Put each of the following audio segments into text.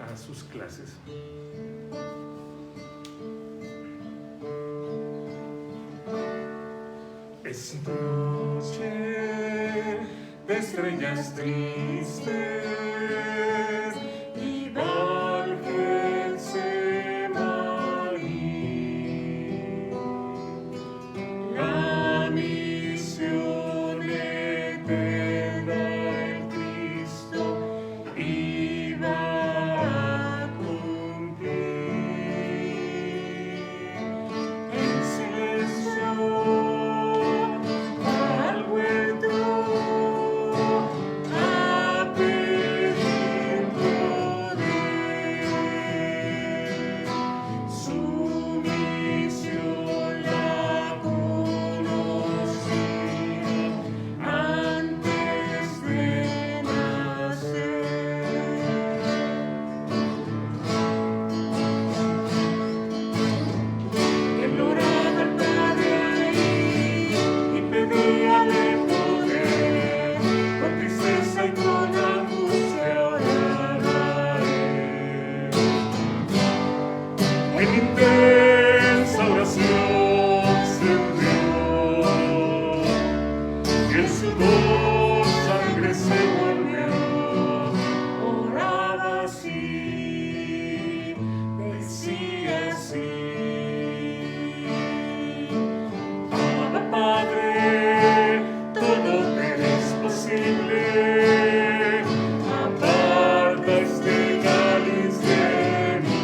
a sus clases. Es noche de estrellas tristes y va al Getsemaní. La misión eterna del Cristo iba a cumplir. En silencio al huerto a pedir poder. Su misión la conocía antes de nacer. Él oraba al Padre ahí y pedíale poder, con tristeza y con angustia oraba él. En intensa oración se hundió, y en sudor sangre se volvió. Oraba así, decía así: Abba Padre, todo te es posible. Aparta este cáliz de mí,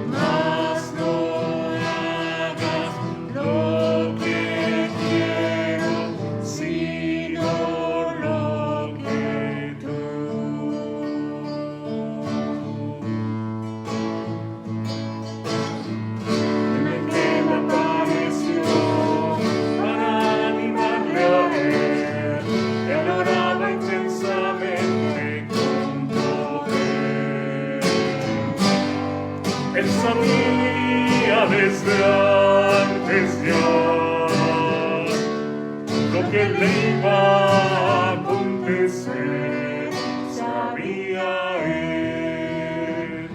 mas no hagas lo que quiero, sino lo que tú. En el que me apareció para animarle a él, él oraba intensamente con poder. Él sabía desde antes ya lo que le iba a acontecer. Sabía él,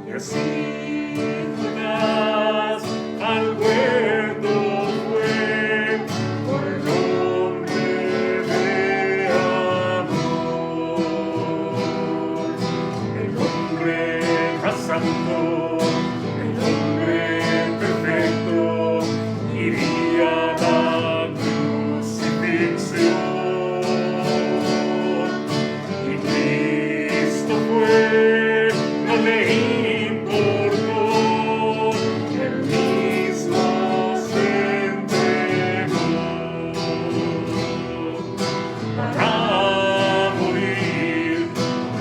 y así Judas al huerto fue por el hombre de amor, el hombre santo, el hombre perfecto, iría a la crucifixión. Y Cristo fue, no le importó, él mismo se entregó para morir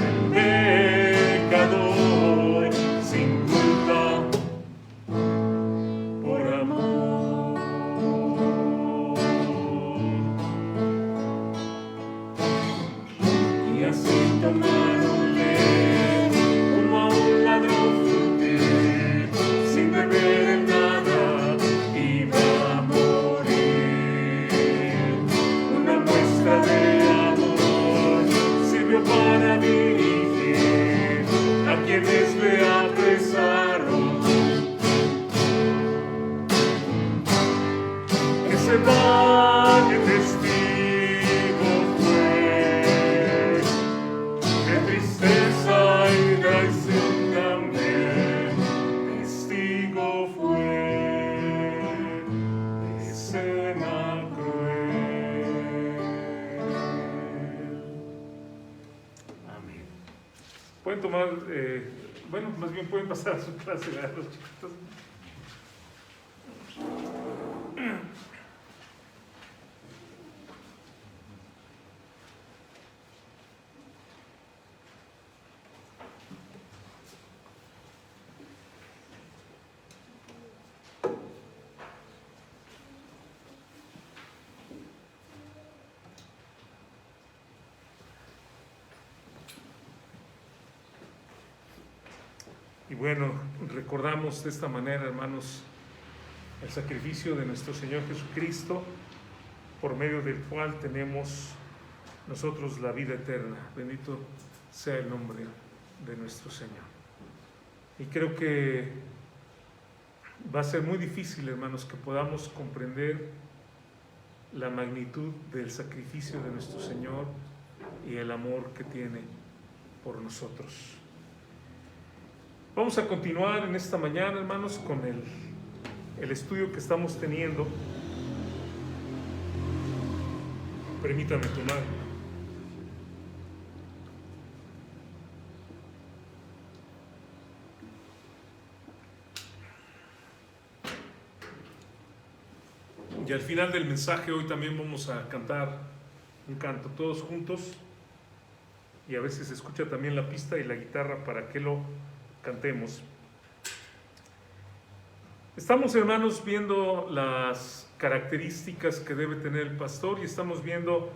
el pecador sin culpa por amor. Y así tomáronle como a un ladrón fútil, sin beber en nada, iba a morir. Una muestra de amor sirvió para dirigir a quienes le apresaron. Ese valle testigo fue de tristeza y traición también. Testigo fue de escena cruel. Amén. Pueden tomar, bueno, más bien pueden pasar a su clase, ¿verdad, los chiquitos? Y bueno, recordamos de esta manera, hermanos, el sacrificio de nuestro Señor Jesucristo, por medio del cual tenemos nosotros la vida eterna. Bendito sea el nombre de nuestro Señor. Y creo que va a ser muy difícil, hermanos, que podamos comprender la magnitud del sacrificio de nuestro Señor y el amor que tiene por nosotros. Vamos a continuar en esta mañana, hermanos, con el estudio que estamos teniendo. Permítame tomar. Y al final del mensaje hoy también vamos a cantar un canto todos juntos, y a veces se escucha también la pista y la guitarra para que lo cantemos. Estamos, hermanos, viendo las características que debe tener el pastor, y estamos viendo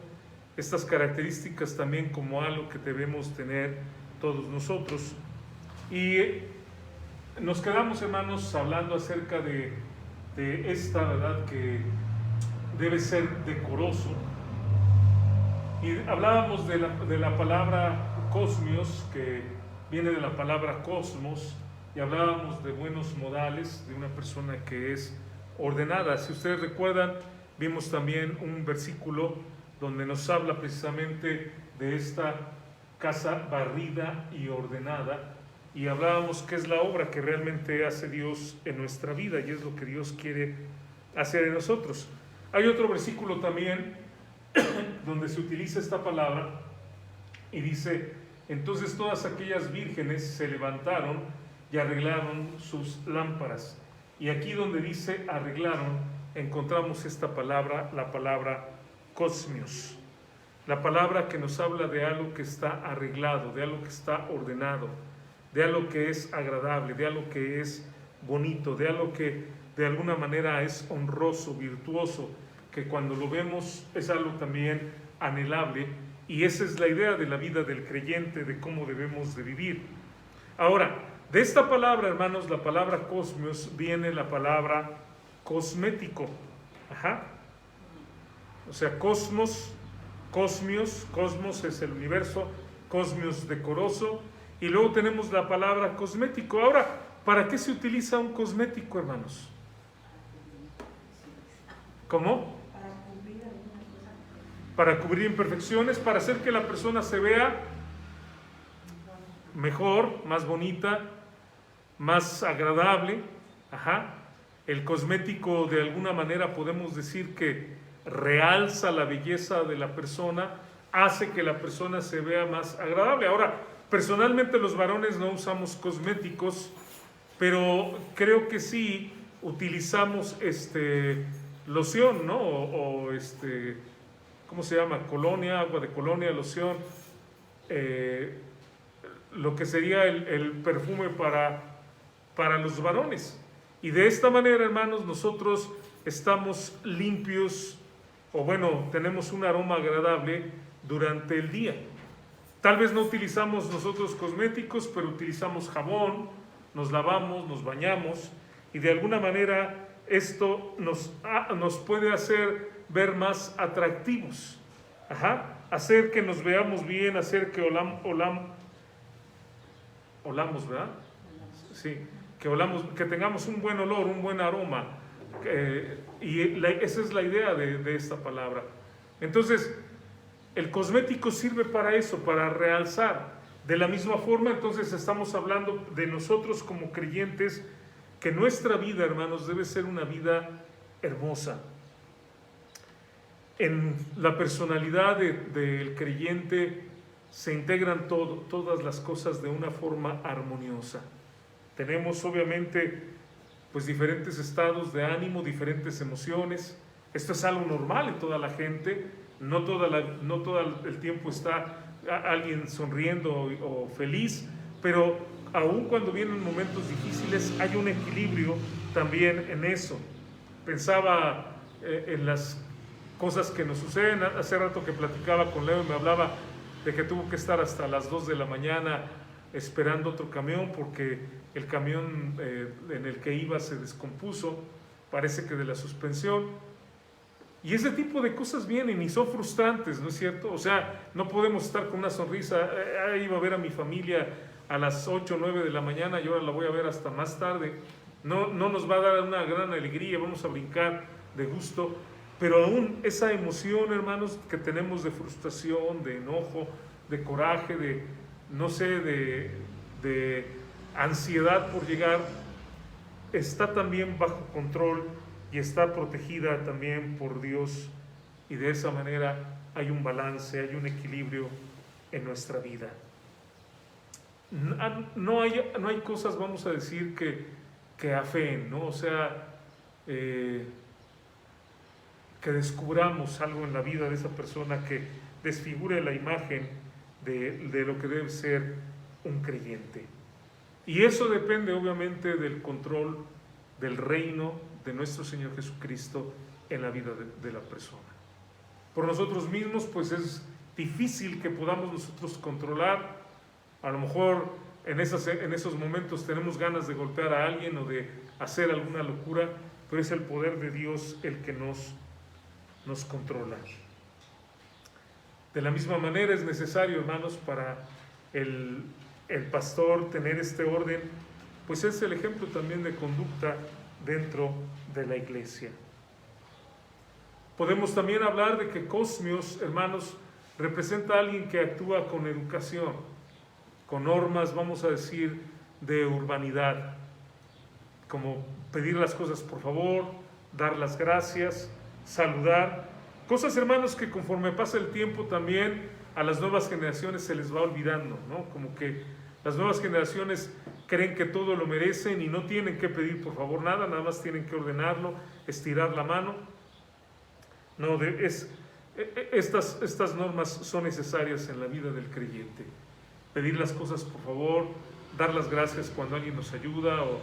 estas características también como algo que debemos tener todos nosotros. Y nos quedamos, hermanos, hablando acerca de esta verdad que debe ser decoroso, y hablábamos de la palabra cosmios, que viene de la palabra cosmos, y hablábamos de buenos modales de una persona que es ordenada. Si ustedes recuerdan, vimos también un versículo donde nos habla precisamente de esta casa barrida y ordenada, y hablábamos que es la obra que realmente hace Dios en nuestra vida, y es lo que Dios quiere hacer en nosotros. Hay otro versículo también donde se utiliza esta palabra y dice: entonces todas aquellas vírgenes se levantaron y arreglaron sus lámparas. Y aquí donde dice arreglaron, encontramos esta palabra, la palabra cosmios, la palabra que nos habla de algo que está arreglado, de algo que está ordenado, de algo que es agradable, de algo que es bonito, de algo que de alguna manera es honroso, virtuoso, que cuando lo vemos es algo también anhelable. Y esa es la idea de la vida del creyente, de cómo debemos de vivir. Ahora, de esta palabra, hermanos, la palabra cosmios, viene la palabra cosmético. O sea, cosmos, cosmios, cosmos es el universo, cosmios decoroso, y luego tenemos la palabra cosmético. Ahora, ¿para qué se utiliza un cosmético, hermanos? ¿Cómo? Para cubrir imperfecciones, para hacer que la persona se vea mejor, más bonita, más agradable. El cosmético, de alguna manera podemos decir que realza la belleza de la persona, hace que la persona se vea más agradable. Ahora, personalmente los varones no usamos cosméticos, pero creo que sí utilizamos loción, ¿no? ¿Cómo se llama? Colonia, agua de colonia, loción, lo que sería el perfume para los varones. Y de esta manera, hermanos, nosotros estamos limpios, o bueno, tenemos un aroma agradable durante el día. Tal vez no utilizamos nosotros cosméticos, pero utilizamos jabón, nos lavamos, nos bañamos, y de alguna manera esto nos puede hacer ver más atractivos, hacer que nos veamos bien, hacer que olamos, ¿verdad? Sí, que tengamos un buen olor, un buen aroma, esa es la idea de esta palabra. Entonces, el cosmético sirve para eso, para realzar. De la misma forma, entonces estamos hablando de nosotros como creyentes, que nuestra vida, hermanos, debe ser una vida hermosa. En la personalidad del creyente se integran todas las cosas de una forma armoniosa. Tenemos obviamente pues diferentes estados de ánimo, diferentes emociones. Esto es algo normal en toda la gente. No todo el tiempo está alguien sonriendo o feliz, pero aun cuando vienen momentos difíciles hay un equilibrio también en eso. Pensaba en las cosas que nos suceden. Hace rato que platicaba con Leo y me hablaba de que tuvo que estar hasta las 2 de la mañana esperando otro camión porque el camión en el que iba se descompuso, parece que de la suspensión. Y ese tipo de cosas vienen y son frustrantes, ¿no es cierto? O sea, no podemos estar con una sonrisa, iba a ver a mi familia a las 8 o 9 de la mañana y ahora la voy a ver hasta más tarde. No nos va a dar una gran alegría, vamos a brincar de gusto, pero aún esa emoción, hermanos, que tenemos de frustración, de enojo, de coraje, de, no sé, de ansiedad por llegar, está también bajo control y está protegida también por Dios, y de esa manera hay un balance, hay un equilibrio en nuestra vida. No hay cosas, vamos a decir, que afeen, ¿no? O sea, que descubramos algo en la vida de esa persona que desfigure la imagen de lo que debe ser un creyente. Y eso depende obviamente del control del reino de nuestro Señor Jesucristo en la vida de la persona. Por nosotros mismos, pues es difícil que podamos nosotros controlar. A lo mejor en esos momentos tenemos ganas de golpear a alguien o de hacer alguna locura, pero es el poder de Dios el que nos controla. De la misma manera es necesario, hermanos, para el pastor tener este orden, pues es el ejemplo también de conducta dentro de la iglesia. Podemos también hablar de que Cosmios, hermanos, representa a alguien que actúa con educación, con normas, vamos a decir, de urbanidad, como pedir las cosas por favor, dar las gracias, saludar, cosas, hermanos, que conforme pasa el tiempo también a las nuevas generaciones se les va olvidando, ¿no? Como que las nuevas generaciones creen que todo lo merecen y no tienen que pedir por favor nada más tienen que ordenarlo, estirar la mano. No, estas normas son necesarias en la vida del creyente. Pedir las cosas por favor, dar las gracias cuando alguien nos ayuda, o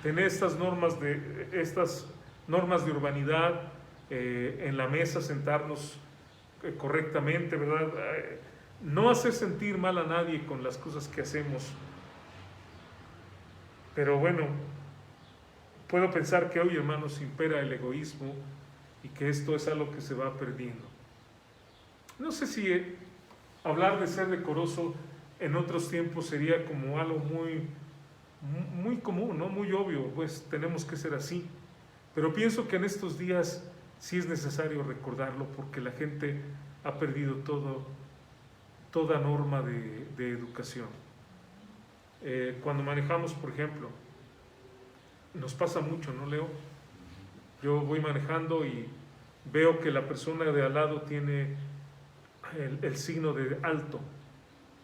tener estas normas de urbanidad, en la mesa sentarnos correctamente, ¿verdad? No hacer sentir mal a nadie con las cosas que hacemos. Pero bueno, puedo pensar que hoy, hermanos, impera el egoísmo y que esto es algo que se va perdiendo. No sé si hablar de ser decoroso en otros tiempos sería como algo muy común, ¿no? Muy obvio, pues tenemos que ser así. Pero pienso que en estos días sí es necesario recordarlo porque la gente ha perdido toda norma de educación. Cuando manejamos, por ejemplo, nos pasa mucho, ¿no, Leo? Yo voy manejando y veo que la persona de al lado tiene el signo de alto.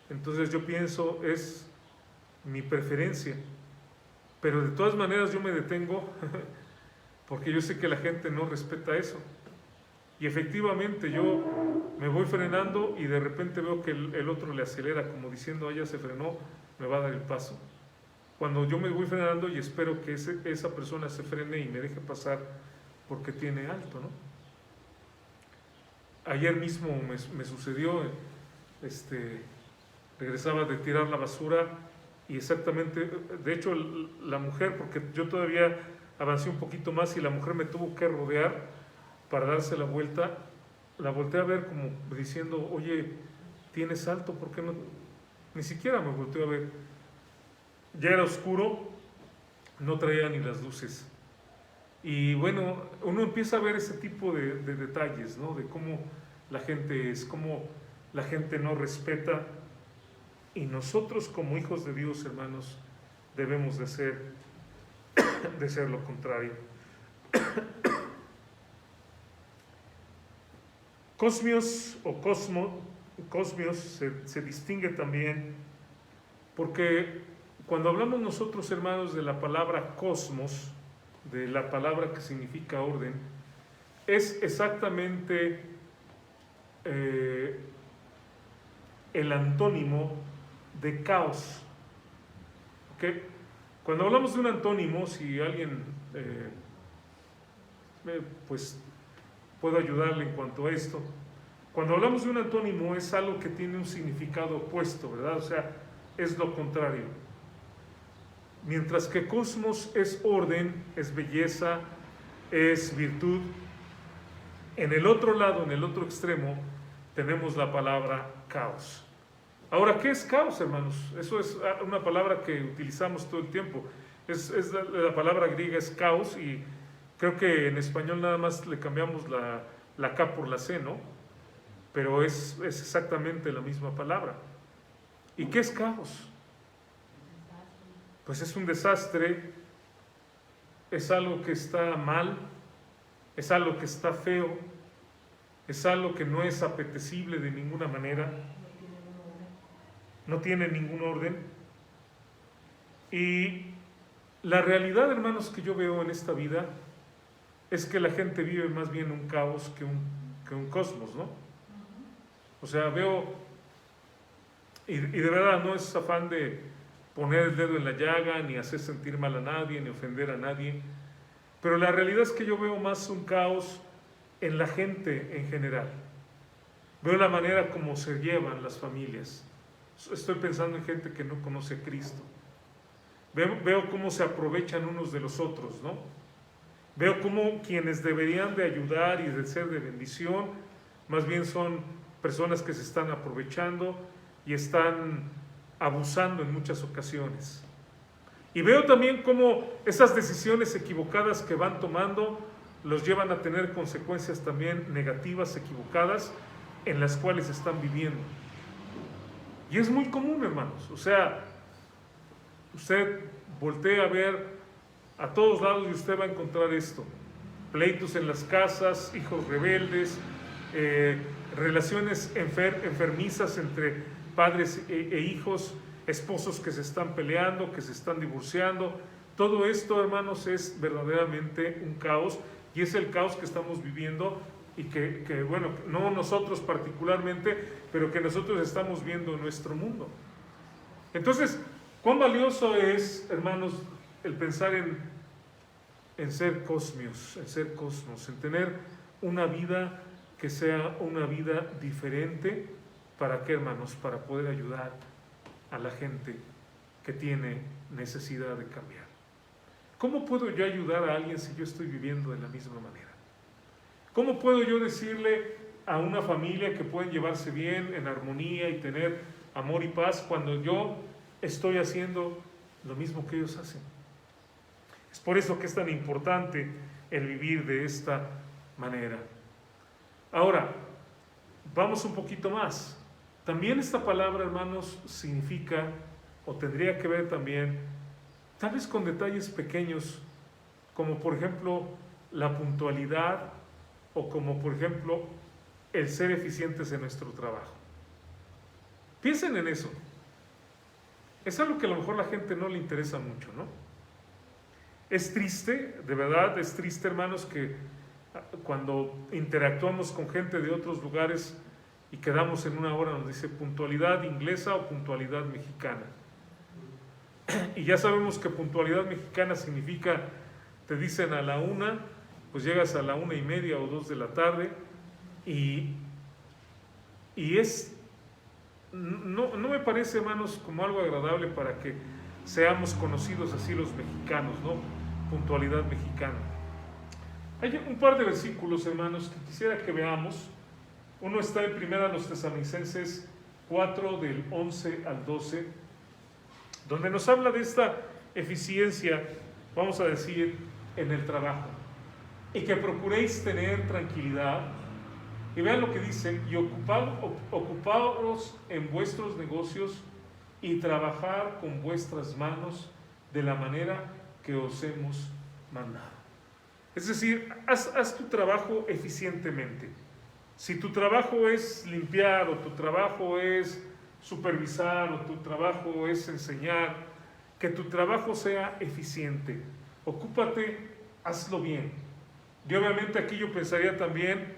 Entonces yo pienso, es mi preferencia. Pero de todas maneras yo me detengo porque yo sé que la gente no respeta eso. Y efectivamente yo me voy frenando y de repente veo que el otro le acelera como diciendo, ya se frenó, me va a dar el paso. Cuando yo me voy frenando y espero que esa persona se frene y me deje pasar porque tiene alto, ¿no? Ayer mismo me sucedió, regresaba de tirar la basura y exactamente, de hecho la mujer, porque yo todavía avancé un poquito más y la mujer me tuvo que rodear para darse la vuelta, la volteé a ver como diciendo, oye, ¿tienes alto? ¿Por qué no? Ni siquiera me volteó a ver. Ya era oscuro, no traía ni las luces. Y bueno, uno empieza a ver ese tipo de detalles, ¿no? De cómo la gente es, cómo la gente no respeta. Y nosotros como hijos de Dios, hermanos, debemos de ser lo contrario. Cosmios o cosmios se distingue también porque cuando hablamos nosotros, hermanos, de la palabra cosmos, de la palabra que significa orden, es exactamente el antónimo de caos. ¿Okay? Cuando hablamos de un antónimo, si alguien pues puedo ayudarle en cuanto a esto, cuando hablamos de un antónimo es algo que tiene un significado opuesto, ¿verdad? O sea, es lo contrario. Mientras que cosmos es orden, es belleza, es virtud, En el otro lado, en el otro extremo, tenemos la palabra caos. Ahora, ¿qué es caos, hermanos? Eso es una palabra que utilizamos todo el tiempo. La palabra griega es caos, y creo que en español nada más le cambiamos la K por la C, ¿no? Pero es exactamente la misma palabra. ¿Y qué es caos? Pues es un desastre, es algo que está mal, es algo que está feo, es algo que no es apetecible de ninguna manera, no tiene ningún orden. Y la realidad, hermanos, que yo veo en esta vida es que la gente vive más bien un caos que un cosmos, ¿no? O sea, veo, y de verdad no es afán de poner el dedo en la llaga, ni hacer sentir mal a nadie, ni ofender a nadie, pero la realidad es que yo veo más un caos en la gente en general. Veo la manera como se llevan las familias. Estoy pensando en gente que no conoce a Cristo. Veo cómo se aprovechan unos de los otros, ¿no? Veo cómo quienes deberían de ayudar y de ser de bendición, más bien son personas que se están aprovechando y están abusando en muchas ocasiones. Y veo también cómo esas decisiones equivocadas que van tomando los llevan a tener consecuencias también negativas, equivocadas, en las cuales están viviendo. Y es muy común, hermanos. O sea, usted voltea a ver a todos lados y usted va a encontrar esto: pleitos en las casas, hijos rebeldes, relaciones enfermizas entre padres e hijos, esposos que se están peleando, que se están divorciando. Todo esto, hermanos, es verdaderamente un caos, y es el caos que estamos viviendo, y que bueno, no nosotros particularmente, pero que nosotros estamos viendo en nuestro mundo. Entonces, cuán valioso es, hermanos, el pensar en ser cosmios, en tener una vida que sea una vida diferente. ¿Para qué, hermanos? Para poder ayudar a la gente que tiene necesidad de cambiar. ¿Cómo puedo yo ayudar a alguien si yo estoy viviendo de la misma manera? ¿Cómo puedo yo decirle a una familia que pueden llevarse bien, en armonía y tener amor y paz, cuando yo estoy haciendo lo mismo que ellos hacen? Es por eso que es tan importante el vivir de esta manera. Ahora, vamos un poquito más. También esta palabra, hermanos, significa, o tendría que ver también, tal vez con detalles pequeños, como por ejemplo la puntualidad, o como por ejemplo el ser eficientes en nuestro trabajo. Piensen en eso. Es algo que a lo mejor a la gente no le interesa mucho, ¿no? Es triste, de verdad es triste, hermanos, que cuando interactuamos con gente de otros lugares y quedamos en una hora, nos dice puntualidad inglesa o puntualidad mexicana. Y ya sabemos que puntualidad mexicana significa, te dicen a la 1, pues llegas a la 1:30 o 2 de la tarde, y no me parece, hermanos, como algo agradable para que seamos conocidos así los mexicanos, ¿no? Puntualidad mexicana. Hay un par de versículos, hermanos, que quisiera que veamos. Uno está en 1 Tesalonicenses 4, del 11 al 12, donde nos habla de esta eficiencia, vamos a decir, en el trabajo, y que procuréis tener tranquilidad. Y vean lo que dice: y ocupaos en vuestros negocios y trabajar con vuestras manos de la manera que os hemos mandado. Es decir, haz tu trabajo eficientemente. Si tu trabajo es limpiar, o tu trabajo es supervisar, o tu trabajo es enseñar, que tu trabajo sea eficiente. Ocúpate, hazlo bien. Y obviamente aquí yo pensaría también,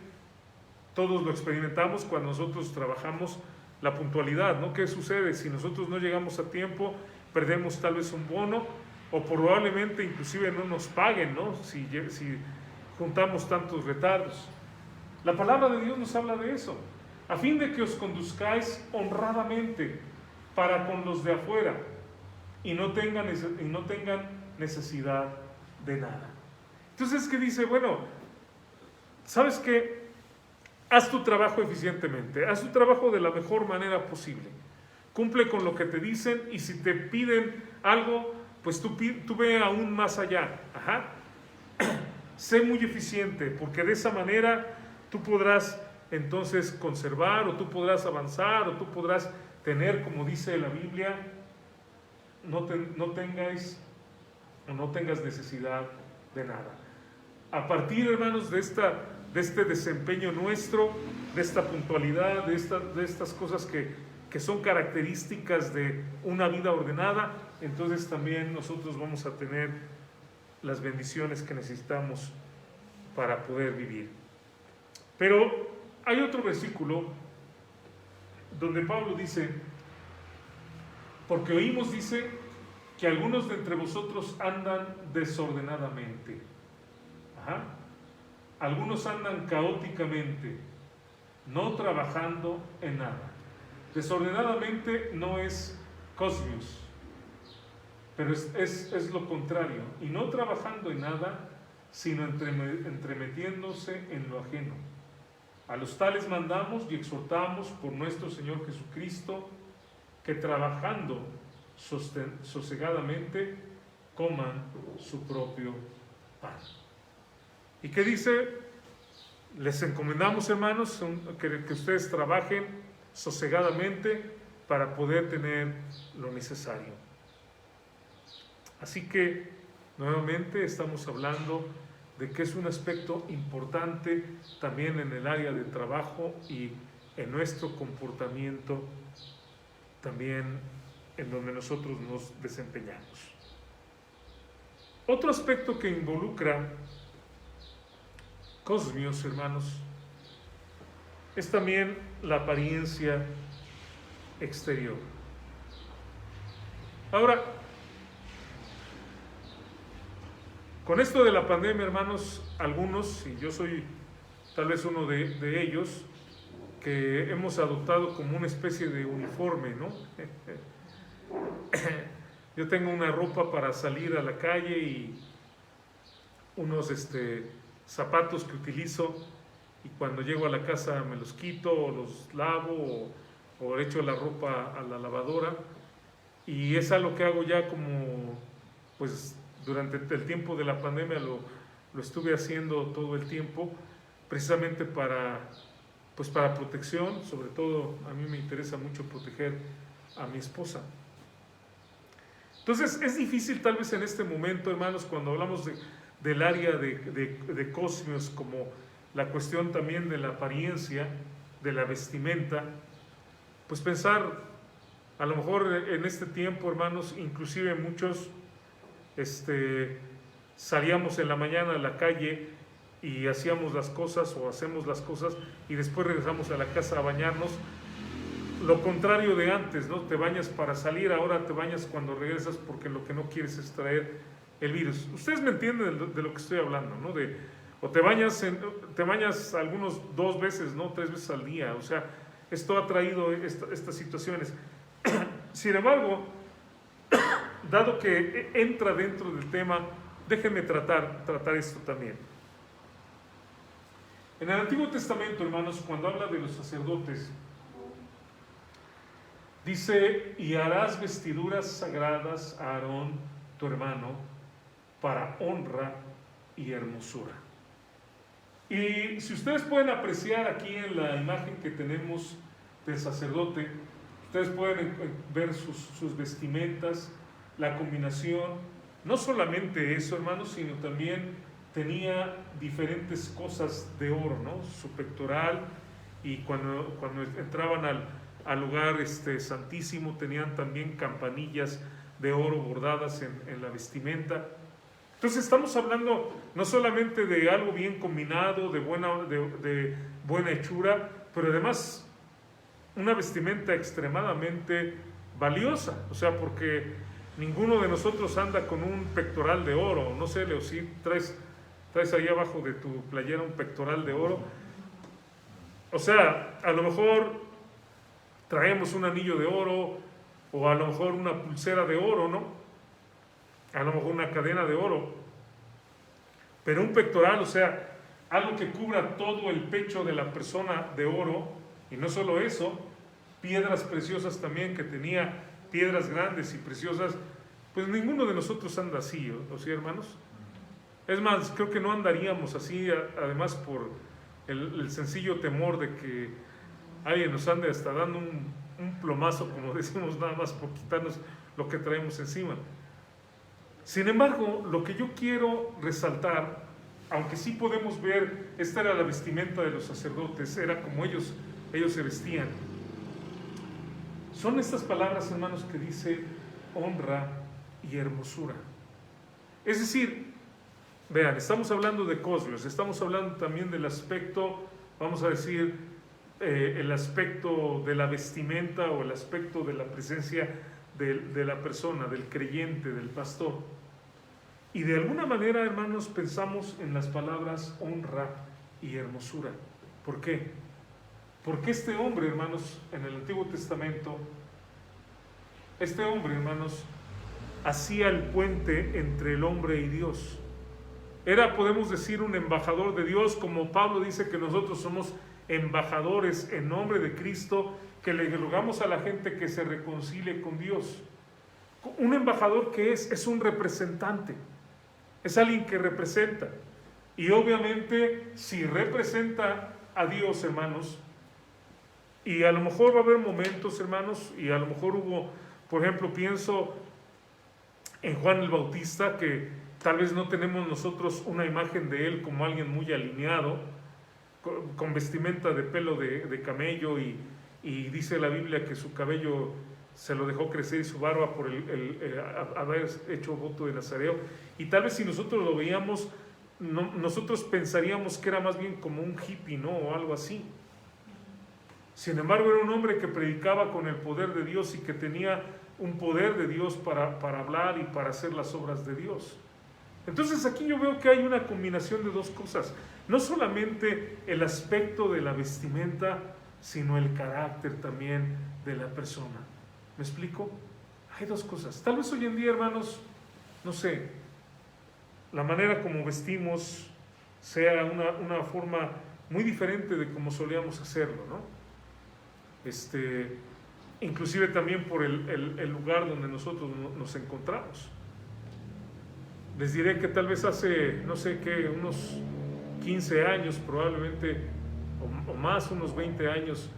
todos lo experimentamos cuando nosotros trabajamos, la puntualidad, ¿no? ¿Qué sucede? Si nosotros no llegamos a tiempo, perdemos tal vez un bono, o probablemente inclusive no nos paguen, ¿no? Si juntamos tantos retardos. La palabra de Dios nos habla de eso, a fin de que os conduzcáis honradamente para con los de afuera, y no tengan necesidad de nada. Entonces, ¿qué dice? Bueno, ¿sabes qué? haz tu trabajo eficientemente, haz tu trabajo de la mejor manera posible. Cumple con lo que te dicen y si te piden algo, pues tú ve aún más allá. Ajá. Sé muy eficiente, porque de esa manera tú podrás entonces conservar, o tú podrás avanzar, o tú podrás tener, como dice la Biblia, no tengas necesidad de nada. A partir, hermanos, de este desempeño nuestro, de esta puntualidad, de estas cosas que son características de una vida ordenada, entonces también nosotros vamos a tener las bendiciones que necesitamos para poder vivir. Pero hay otro versículo donde Pablo dice, porque oímos, dice, que algunos de entre vosotros andan desordenadamente. Ajá. Algunos andan caóticamente, no trabajando en nada. Desordenadamente no es cosmos, pero es lo contrario. Y no trabajando en nada, sino entremetiéndose en lo ajeno. A los tales mandamos y exhortamos por nuestro Señor Jesucristo, que trabajando sosegadamente coman su propio pan. ¿Y qué dice? Les encomendamos, hermanos, que ustedes trabajen sosegadamente para poder tener lo necesario. Así que, nuevamente, estamos hablando de que es un aspecto importante también en el área de trabajo y en nuestro comportamiento también en donde nosotros nos desempeñamos. Otro aspecto que involucra cosmios, hermanos, es también la apariencia exterior. Ahora, con esto de la pandemia, hermanos, algunos, y yo soy tal vez uno de ellos, que hemos adoptado como una especie de uniforme, ¿no? Yo tengo una ropa para salir a la calle y unos zapatos que utilizo, y cuando llego a la casa me los quito o los lavo o echo la ropa a la lavadora, y es algo que hago ya como, pues durante el tiempo de la pandemia lo estuve haciendo todo el tiempo, precisamente para protección. Sobre todo a mí me interesa mucho proteger a mi esposa. Entonces es difícil tal vez en este momento, hermanos, cuando hablamos del área de cosmios, como la cuestión también de la apariencia, de la vestimenta, pues pensar, a lo mejor en este tiempo, hermanos, inclusive muchos salíamos en la mañana a la calle y hacíamos las cosas o hacemos las cosas y después regresamos a la casa a bañarnos. Lo contrario de antes, ¿no? Te bañas para salir, ahora te bañas cuando regresas porque lo que no quieres es traer el virus. Ustedes me entienden de lo que estoy hablando, ¿no? O te bañas algunos 2 veces, ¿no? 3 veces al día. O sea, esto ha traído estas situaciones. Sin embargo, dado que entra dentro del tema, déjenme tratar esto también. En el Antiguo Testamento, hermanos, cuando habla de los sacerdotes, dice, y harás vestiduras sagradas a Aarón, tu hermano, para honra y hermosura. Y si ustedes pueden apreciar aquí en la imagen que tenemos del sacerdote, ustedes pueden ver sus vestimentas, la combinación. No solamente eso, hermanos, sino también tenía diferentes cosas de oro, ¿no? Su pectoral, y cuando entraban al lugar santísimo, tenían también campanillas de oro bordadas en la vestimenta. Entonces estamos hablando no solamente de algo bien combinado, de buena hechura, pero además una vestimenta extremadamente valiosa. O sea, porque ninguno de nosotros anda con un pectoral de oro. No sé, Leo, si traes ahí abajo de tu playera un pectoral de oro. O sea, a lo mejor traemos un anillo de oro, o a lo mejor una pulsera de oro, ¿no? A lo mejor una cadena de oro. Pero un pectoral, o sea, algo que cubra todo el pecho de la persona de oro, y no solo eso, piedras preciosas también, que tenía piedras grandes y preciosas. Pues ninguno de nosotros anda así, ¿o sí, hermanos? Es más, creo que no andaríamos así, además por el sencillo temor de que alguien nos ande hasta dando un plomazo, como decimos, nada más por quitarnos lo que traemos encima. Sin embargo, lo que yo quiero resaltar, aunque sí podemos ver, esta era la vestimenta de los sacerdotes, era como ellos se vestían. Son estas palabras, hermanos, que dice honra y hermosura. Es decir, vean, estamos hablando de cosmos, estamos hablando también del aspecto, vamos a decir, el aspecto de la vestimenta o el aspecto de la presencia de la persona, del creyente, del pastor. Y de alguna manera, hermanos, pensamos en las palabras honra y hermosura. ¿Por qué? Porque este hombre, hermanos, en el Antiguo Testamento, este hombre, hermanos, hacía el puente entre el hombre y Dios. Era, podemos decir, un embajador de Dios, como Pablo dice que nosotros somos embajadores en nombre de Cristo, que le rogamos a la gente que se reconcilie con Dios. Un embajador, que es un representante, es alguien que representa. Y obviamente, si representa a Dios, hermanos, y a lo mejor va a haber momentos, hermanos, y a lo mejor hubo, por ejemplo, pienso en Juan el Bautista, que tal vez no tenemos nosotros una imagen de él como alguien muy alineado, con vestimenta de pelo de camello, y dice la Biblia que su cabello se lo dejó crecer y su barba por haber hecho voto de Nazareo. Y tal vez si nosotros lo veíamos, nosotros pensaríamos que era más bien como un hippie, ¿no? O algo así. Sin embargo, era un hombre que predicaba con el poder de Dios y que tenía un poder de Dios para hablar y para hacer las obras de Dios. Entonces aquí yo veo que hay una combinación de dos cosas. No solamente el aspecto de la vestimenta, sino el carácter también de la persona. ¿Me explico? Hay dos cosas. Tal vez hoy en día, hermanos, no sé, la manera como vestimos sea una forma muy diferente de como solíamos hacerlo, ¿no? Inclusive también por el lugar donde nosotros nos encontramos. Les diré que tal vez hace, no sé qué, unos 15 años probablemente, o más, unos 20 años,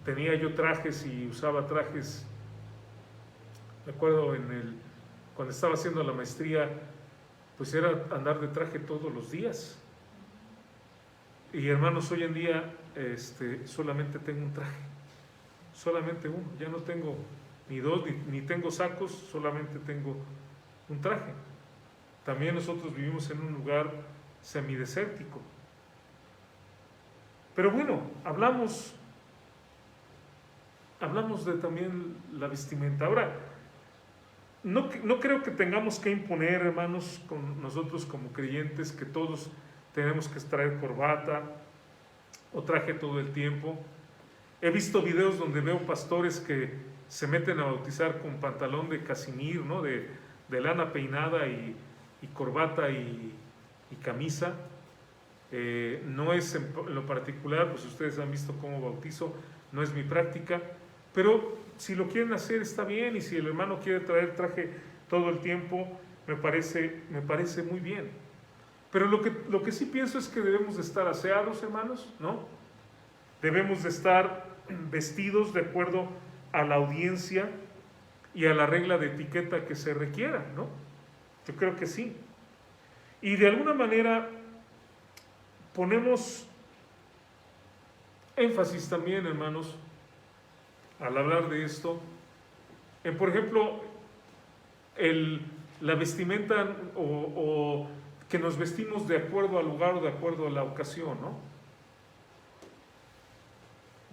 tenía yo trajes y usaba trajes. Me acuerdo cuando estaba haciendo la maestría, pues era andar de traje todos los días. Y hermanos, hoy en día solamente tengo un traje. Solamente uno, ya no tengo ni dos, ni tengo sacos, solamente tengo un traje. También nosotros vivimos en un lugar semidesértico. Pero bueno, hablamos de también la vestimenta. Ahora, no creo que tengamos que imponer, hermanos, con nosotros como creyentes, que todos tenemos que traer corbata o traje todo el tiempo. He visto videos donde veo pastores que se meten a bautizar con pantalón de casimir, ¿no? de lana peinada y corbata y camisa. No es en lo particular, pues ustedes han visto cómo bautizo, no es mi práctica, pero si lo quieren hacer está bien, y si el hermano quiere traer traje todo el tiempo, me parece muy bien. Pero lo que sí pienso es que debemos de estar aseados, hermanos, ¿no? Debemos de estar vestidos de acuerdo a la audiencia y a la regla de etiqueta que se requiera, ¿no? Yo creo que sí. Y de alguna manera ponemos énfasis también, hermanos, al hablar de esto, en, por ejemplo, la vestimenta o que nos vestimos de acuerdo al lugar o de acuerdo a la ocasión, ¿no?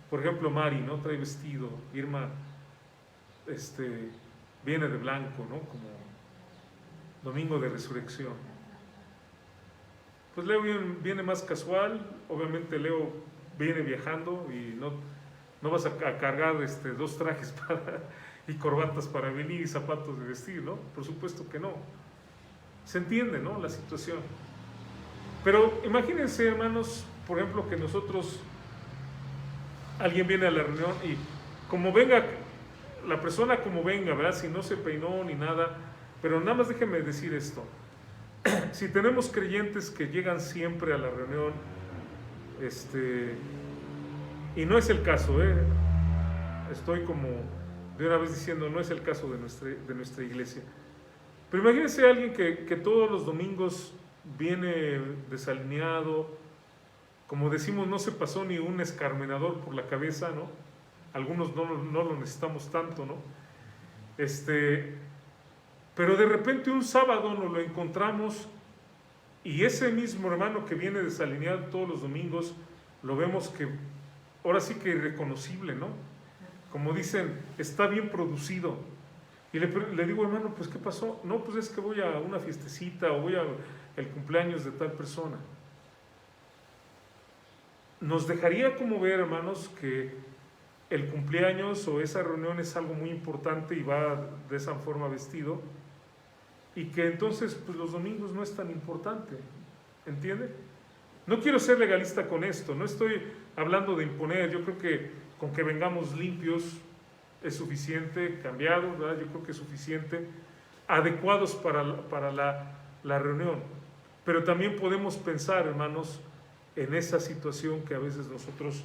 Por ejemplo, Mari, ¿no? Trae vestido, Irma viene de blanco, ¿no? Como domingo de resurrección. Pues Leo viene más casual, obviamente Leo viene viajando y no vas a cargar dos trajes y corbatas para venir y zapatos de vestir, ¿no? Por supuesto que no. Se entiende, ¿no? La situación. Pero imagínense, hermanos, por ejemplo, que nosotros, alguien viene a la reunión y como venga, la persona como venga, ¿verdad? Si no se peinó ni nada, pero nada más déjenme decir esto. Si tenemos creyentes que llegan siempre a la reunión, y no es el caso, estoy como de una vez diciendo, no es el caso de nuestra iglesia. Pero imagínense a alguien que todos los domingos viene desalineado, como decimos, no se pasó ni un escarmenador por la cabeza, ¿no? Algunos no lo necesitamos tanto, ¿no? Pero de repente un sábado nos lo encontramos y ese mismo hermano que viene desalineado todos los domingos, lo vemos que ahora sí que irreconocible, ¿no? Como dicen, está bien producido. Y le digo, hermano, pues ¿qué pasó? No, pues es que voy a una fiestecita o voy al cumpleaños de tal persona. Nos dejaría como ver, hermanos, que el cumpleaños o esa reunión es algo muy importante y va de esa forma vestido, y que entonces pues los domingos no es tan importante, ¿entiende? No quiero ser legalista con esto, no estoy hablando de imponer, yo creo que con que vengamos limpios es suficiente, cambiados, ¿verdad? Yo creo que es suficiente, adecuados para la reunión, pero también podemos pensar, hermanos, en esa situación que a veces nosotros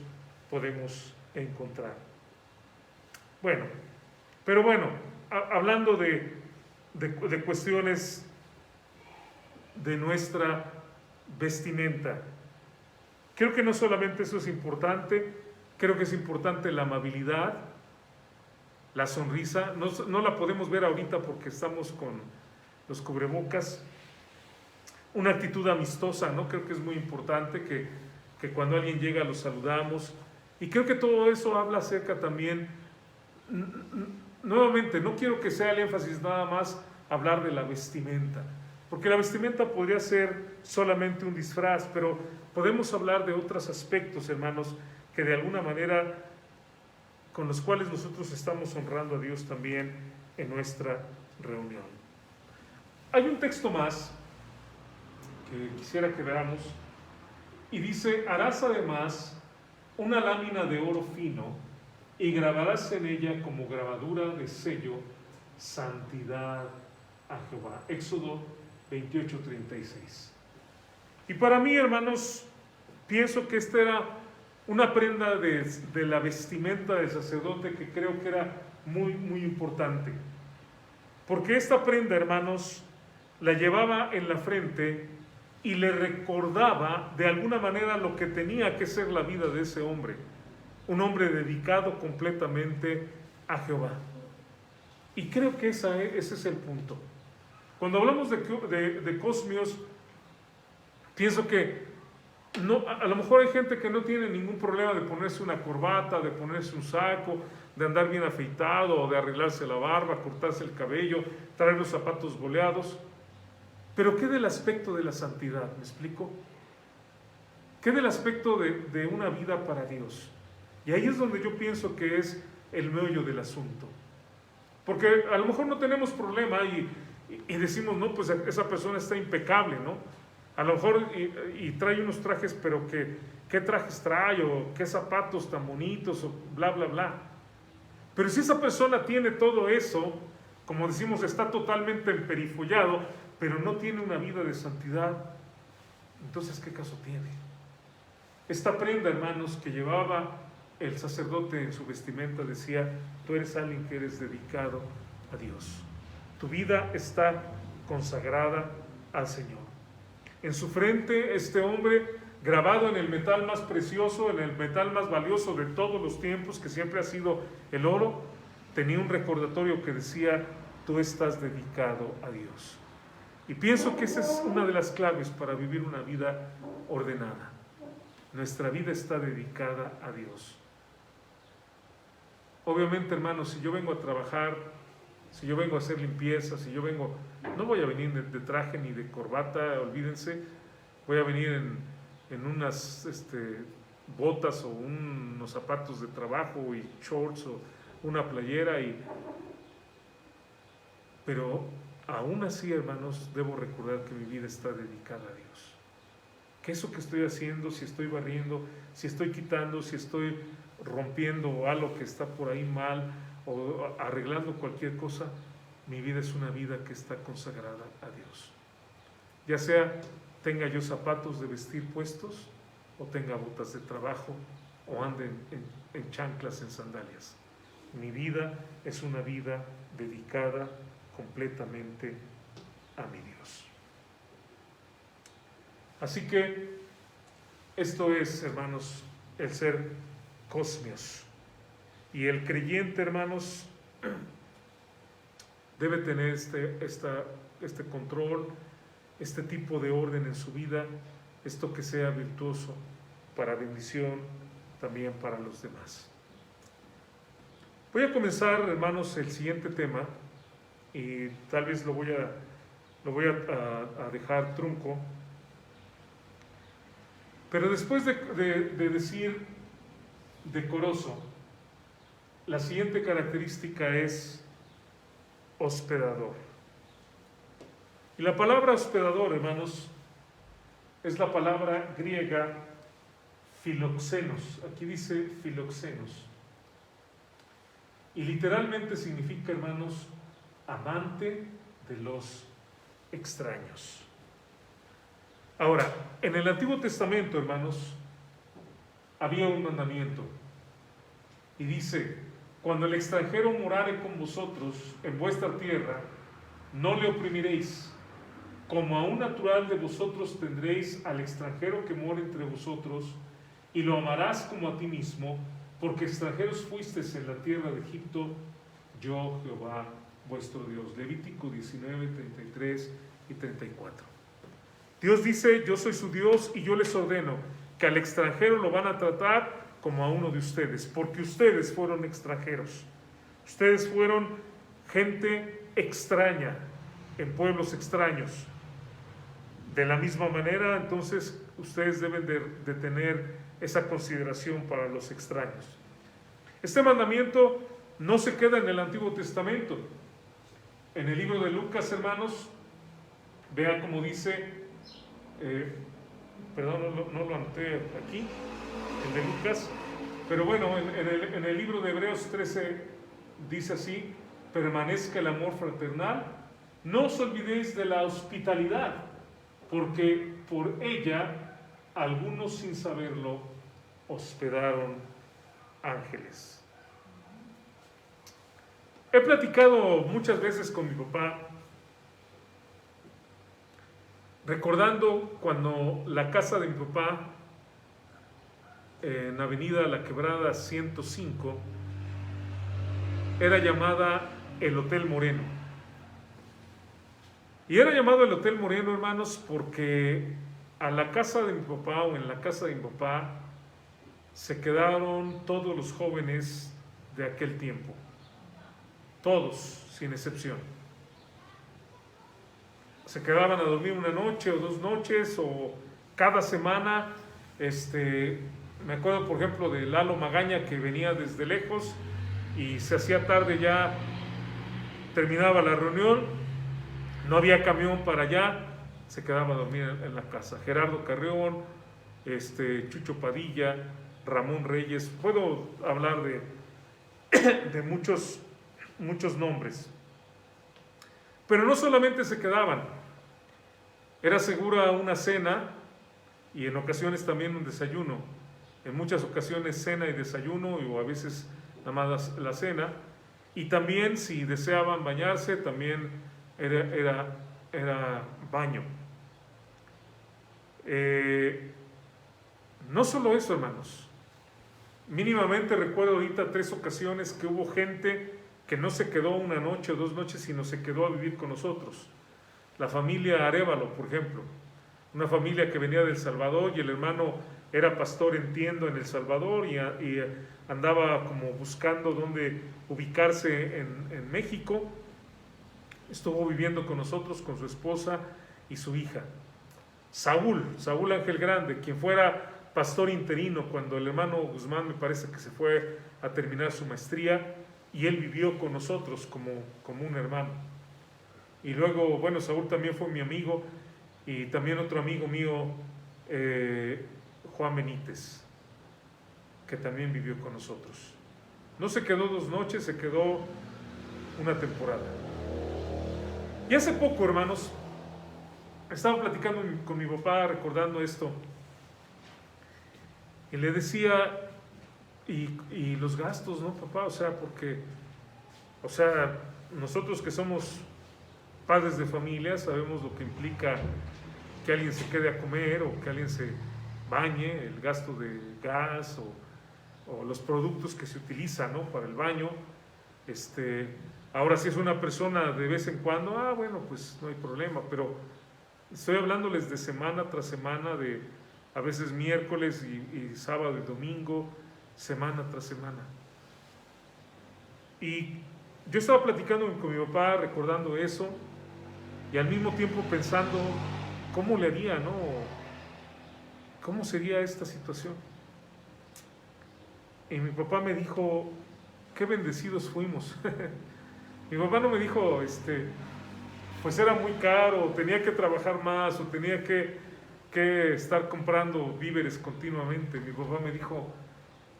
podemos encontrar. Bueno, pero bueno, hablando de cuestiones de nuestra vestimenta, creo que no solamente eso es importante, creo que es importante la amabilidad, la sonrisa, no la podemos ver ahorita porque estamos con los cubrebocas, una actitud amistosa, ¿no? Creo que es muy importante que cuando alguien llega lo saludamos, y creo que todo eso habla acerca también, nuevamente, no quiero que sea el énfasis nada más hablar de la vestimenta, porque la vestimenta podría ser solamente un disfraz, pero podemos hablar de otros aspectos, hermanos, que de alguna manera con los cuales nosotros estamos honrando a Dios también en nuestra reunión. Hay un texto más que quisiera que veamos y dice: harás además una lámina de oro fino y grabarás en ella como grabadura de sello santidad a Jehová. Éxodo 28:36. Y para mí, hermanos, pienso que esta era una prenda de la vestimenta del sacerdote que creo que era muy, muy importante. Porque esta prenda, hermanos, la llevaba en la frente y le recordaba de alguna manera lo que tenía que ser la vida de ese hombre. Un hombre dedicado completamente a Jehová. Y creo que ese es el punto. Cuando hablamos de cosmios, pienso que no, a lo mejor hay gente que no tiene ningún problema de ponerse una corbata, de ponerse un saco, de andar bien afeitado, o de arreglarse la barba, cortarse el cabello, traer los zapatos boleados. Pero ¿qué del aspecto de la santidad? ¿Me explico? ¿Qué del aspecto de una vida para Dios? Y ahí es donde yo pienso que es el meollo del asunto. Porque a lo mejor no tenemos problema y decimos, no, pues esa persona está impecable, ¿no? A lo mejor y trae unos trajes, pero ¿qué trajes trae? O qué zapatos tan bonitos, o bla, bla, bla. Pero si esa persona tiene todo eso, como decimos, está totalmente emperifollado, pero no tiene una vida de santidad, entonces ¿qué caso tiene? Esta prenda, hermanos, que llevaba el sacerdote en su vestimenta decía: tú eres alguien que eres dedicado a Dios. Tu vida está consagrada al Señor. En su frente, este hombre, grabado en el metal más precioso, en el metal más valioso de todos los tiempos, que siempre ha sido el oro, tenía un recordatorio que decía: tú estás dedicado a Dios. Y pienso que esa es una de las claves para vivir una vida ordenada. Nuestra vida está dedicada a Dios. Obviamente, hermanos, si yo vengo a trabajar, si yo vengo a hacer limpieza, no voy a venir de traje ni de corbata, olvídense, voy a venir en unas botas o unos zapatos de trabajo y shorts o una playera, pero aún así, hermanos, debo recordar que mi vida está dedicada a Dios. que eso que estoy haciendo, si estoy barriendo, si estoy quitando, si estoy rompiendo algo que está por ahí mal o arreglando cualquier cosa, mi vida es una vida que está consagrada a Dios. Ya sea tenga yo zapatos de vestir puestos o tenga botas de trabajo o ande en chanclas, en sandalias. Mi vida es una vida dedicada completamente a mi Dios. Así que esto es, hermanos, el ser cosmios. Y el creyente, hermanos, debe tener este control, este tipo de orden en su vida, esto que sea virtuoso para bendición también para los demás. Voy a comenzar, hermanos, el siguiente tema y tal vez lo voy a dejar trunco. Pero después de decir decoroso, la siguiente característica es hospedador. Y la palabra hospedador, hermanos, es la palabra griega filoxenos. Aquí dice filoxenos. Y literalmente significa, hermanos, amante de los extraños. Ahora, en el Antiguo Testamento, hermanos, había un mandamiento. Y dice, cuando el extranjero morare con vosotros en vuestra tierra, no le oprimiréis. Como a un natural de vosotros tendréis al extranjero que mora entre vosotros, y lo amarás como a ti mismo, porque extranjeros fuisteis en la tierra de Egipto, yo Jehová vuestro Dios. Levítico 19, 33 y 34. Dios dice, yo soy su Dios y yo les ordeno que al extranjero lo van a tratar como a uno de ustedes, porque ustedes fueron extranjeros. Ustedes fueron gente extraña, en pueblos extraños. De la misma manera, entonces, ustedes deben de tener esa consideración para los extraños. Este mandamiento no se queda en el Antiguo Testamento. En el libro de Lucas, hermanos, vea cómo dice, perdón, no lo anoté aquí, el de Lucas, pero bueno, en el libro de Hebreos 13 dice así, permanezca el amor fraternal, no os olvidéis de la hospitalidad, porque por ella algunos sin saberlo hospedaron ángeles. He platicado muchas veces con mi papá, recordando cuando la casa de mi papá en Avenida La Quebrada 105 era llamada el Hotel Moreno. Y era llamado el Hotel Moreno, hermanos, porque a la casa de mi papá o en la casa de mi papá se quedaron todos los jóvenes de aquel tiempo. Todos, sin excepción. Se quedaban a dormir una noche o 2 noches o cada semana. Me acuerdo, por ejemplo, de Lalo Magaña, que venía desde lejos y se hacía tarde, ya terminaba la reunión, no había camión para allá, se quedaba a dormir en la casa. Gerardo Carrión, Chucho Padilla, Ramón Reyes, puedo hablar de muchos nombres. Pero no solamente se quedaban, era segura una cena y en ocasiones también un desayuno. En muchas ocasiones cena y desayuno, o a veces nada más la cena. Y también, si deseaban bañarse, también era baño. No solo eso, hermanos. Mínimamente recuerdo ahorita 3 ocasiones que hubo gente que no se quedó una noche o 2 noches, sino se quedó a vivir con nosotros. La familia Arévalo, por ejemplo. Una familia que venía de El Salvador y el hermano era pastor en tienda en El Salvador y andaba como buscando dónde ubicarse en México. Estuvo viviendo con nosotros, con su esposa y su hija. Saúl Ángel Grande, quien fuera pastor interino cuando el hermano Guzmán me parece que se fue a terminar su maestría, y él vivió con nosotros como un hermano. Y luego, bueno, Saúl también fue mi amigo, y también otro amigo mío, Juan Benítez, que también vivió con nosotros. No se quedó 2 noches, se quedó una temporada. Y hace poco, hermanos, estaba platicando con mi papá, recordando esto, y le decía, y los gastos, ¿no, papá? O sea, porque, o sea, nosotros que somos padres de familia sabemos lo que implica que alguien se quede a comer o que alguien se bañe, el gasto de gas o los productos que se utilizan, ¿no?, para el baño. Ahora, si es una persona de vez en cuando, bueno, pues no hay problema, pero estoy hablándoles de semana tras semana, de a veces miércoles y sábado y domingo, semana tras semana. Y yo estaba platicando con mi papá, recordando eso, y al mismo tiempo pensando cómo le haría, ¿no? ¿Cómo sería esta situación? Y mi papá me dijo, qué bendecidos fuimos. Mi papá no me dijo, pues era muy caro, tenía que trabajar más, o tenía que estar comprando víveres continuamente. Mi papá me dijo,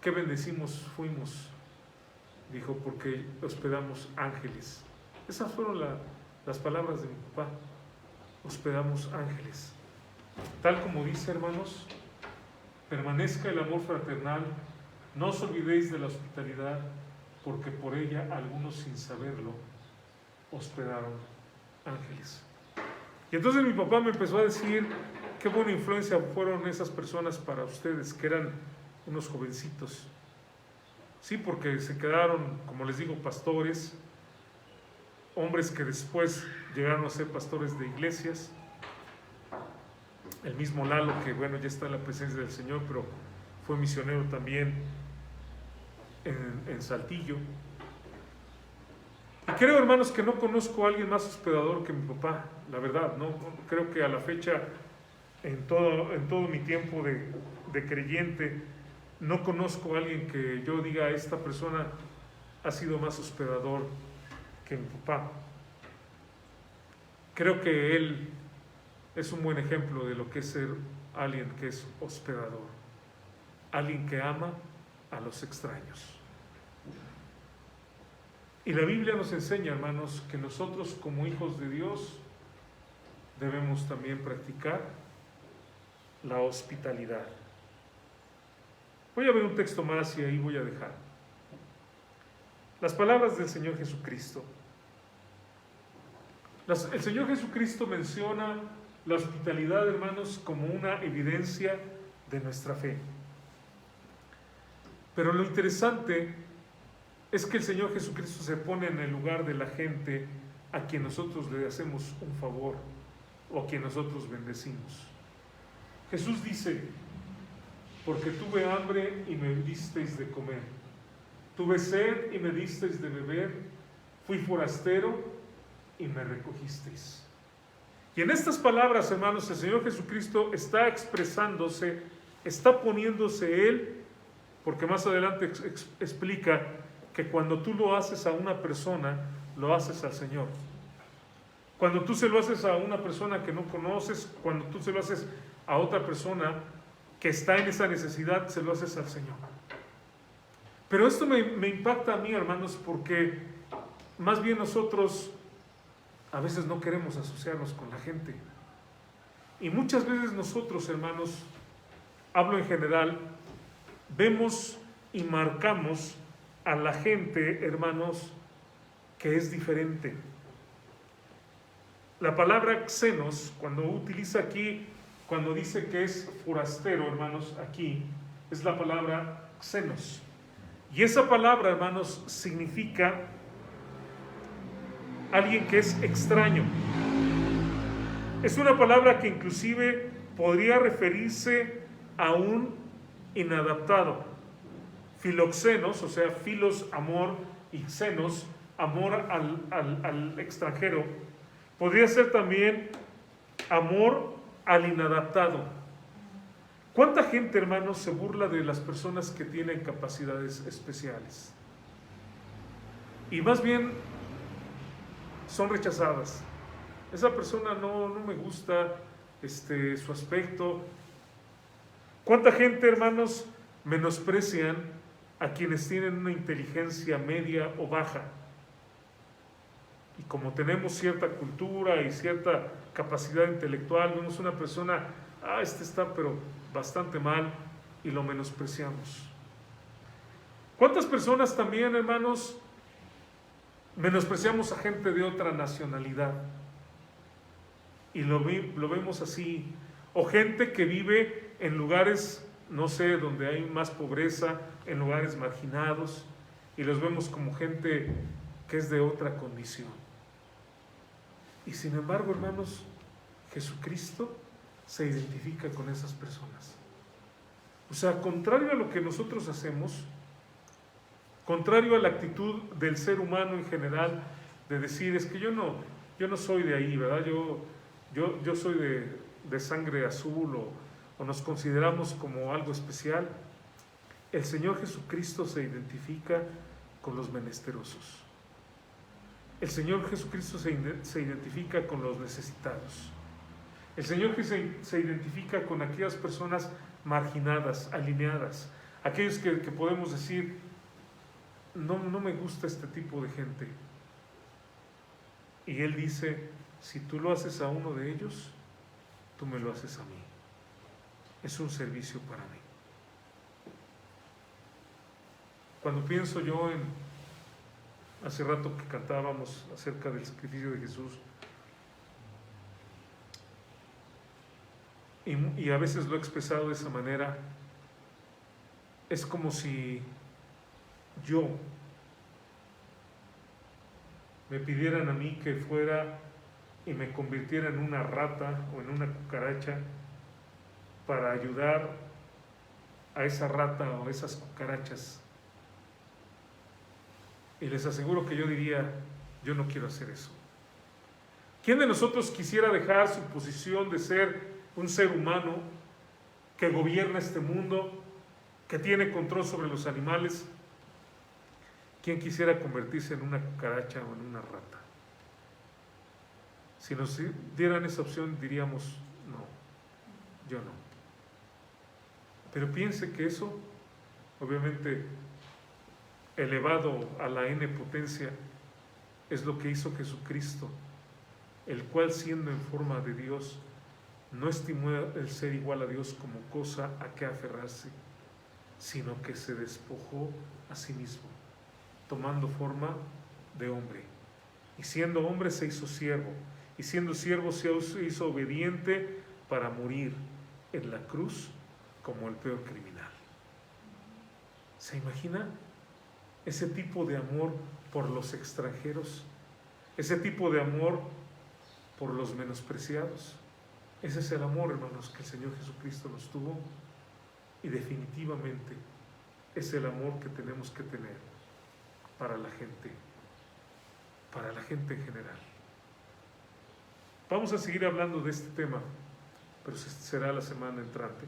qué bendecidos fuimos. Dijo, porque hospedamos ángeles. Esas fueron las palabras de mi papá. Hospedamos ángeles. Tal como dice, hermanos, permanezca el amor fraternal, no os olvidéis de la hospitalidad, porque por ella algunos sin saberlo hospedaron ángeles. Y entonces mi papá me empezó a decir qué buena influencia fueron esas personas para ustedes, que eran unos jovencitos. Sí, porque se quedaron, como les digo, pastores, hombres que después llegaron a ser pastores de iglesias. El mismo Lalo, que bueno, ya está en la presencia del Señor, pero fue misionero también en Saltillo. Y creo, hermanos, que no conozco a alguien más hospedador que mi papá, la verdad. No creo que a la fecha, en todo mi tiempo de creyente, no conozco a alguien que yo diga, esta persona ha sido más hospedador que mi papá. Creo que él es un buen ejemplo de lo que es ser alguien que es hospedador, alguien que ama a los extraños. Y la Biblia nos enseña, hermanos, que nosotros como hijos de Dios debemos también practicar la hospitalidad. Voy a ver un texto más y ahí voy a dejar. Las palabras del Señor Jesucristo. El Señor Jesucristo menciona la hospitalidad, hermanos, como una evidencia de nuestra fe. Pero lo interesante es que el Señor Jesucristo se pone en el lugar de la gente a quien nosotros le hacemos un favor o a quien nosotros bendecimos. Jesús dice, porque tuve hambre y me disteis de comer, tuve sed y me disteis de beber, fui forastero y me recogisteis. Y en estas palabras, hermanos, el Señor Jesucristo está expresándose, está poniéndose Él, porque más adelante explica que cuando tú lo haces a una persona, lo haces al Señor. Cuando tú se lo haces a una persona que no conoces, cuando tú se lo haces a otra persona que está en esa necesidad, se lo haces al Señor. Pero esto me impacta a mí, hermanos, porque más bien nosotros a veces no queremos asociarnos con la gente. Y muchas veces nosotros, hermanos, hablo en general, vemos y marcamos a la gente, hermanos, que es diferente. La palabra xenos, cuando utiliza aquí, cuando dice que es forastero, hermanos, aquí, es la palabra xenos. Y esa palabra, hermanos, significa alguien que es extraño. Es una palabra que inclusive podría referirse a un inadaptado. Filoxenos, o sea, filos, amor, y xenos, amor al extranjero. Podría ser también amor al inadaptado. ¿Cuánta gente, hermanos, se burla de las personas que tienen capacidades especiales? Y más bien son rechazadas. Esa persona no me gusta su aspecto, ¿Cuánta gente, hermanos, menosprecian a quienes tienen una inteligencia media o baja? Y como tenemos cierta cultura y cierta capacidad intelectual, vemos una persona, este está pero bastante mal, y lo menospreciamos. ¿Cuántas personas también, hermanos, menospreciamos a gente de otra nacionalidad? Y lo vemos así. O gente que vive en lugares, no sé, donde hay más pobreza, en lugares marginados, y los vemos como gente que es de otra condición. Y sin embargo, hermanos, Jesucristo se identifica con esas personas. O sea, contrario a lo que nosotros hacemos, contrario a la actitud del ser humano en general, de decir, es que yo no soy de ahí, ¿verdad? Yo soy de sangre azul, o nos consideramos como algo especial. El Señor Jesucristo se identifica con los menesterosos. El Señor Jesucristo se identifica con los necesitados. El Señor se identifica con aquellas personas marginadas, alineadas, aquellos que podemos decir, no me gusta este tipo de gente. Y Él dice, si tú lo haces a uno de ellos, tú me lo haces a mí. Es un servicio para mí. Cuando pienso yo hace rato que cantábamos acerca del sacrificio de Jesús, y a veces lo he expresado de esa manera, es como si yo me pidieran a mí que fuera y me convirtiera en una rata o en una cucaracha para ayudar a esa rata o esas cucarachas. Y les aseguro que yo diría, yo no quiero hacer eso. ¿Quién de nosotros quisiera dejar su posición de ser un ser humano que gobierna este mundo, que tiene control sobre los animales? ¿Quién quisiera convertirse en una cucaracha o en una rata? Si nos dieran esa opción diríamos, no, yo no. Pero piense que eso, obviamente, elevado a la n potencia, es lo que hizo Jesucristo, el cual, siendo en forma de Dios, no estimó el ser igual a Dios como cosa a que aferrarse, sino que se despojó a sí mismo, tomando forma de hombre. Y siendo hombre se hizo siervo, y siendo siervo se hizo obediente para morir en la cruz como el peor criminal. ¿Se imagina ese tipo de amor por los extranjeros? Ese tipo de amor por los menospreciados. Ese es el amor, hermanos, que el Señor Jesucristo nos tuvo, y definitivamente es el amor que tenemos que tener para la gente en general. Vamos a seguir hablando de este tema, pero será la semana entrante.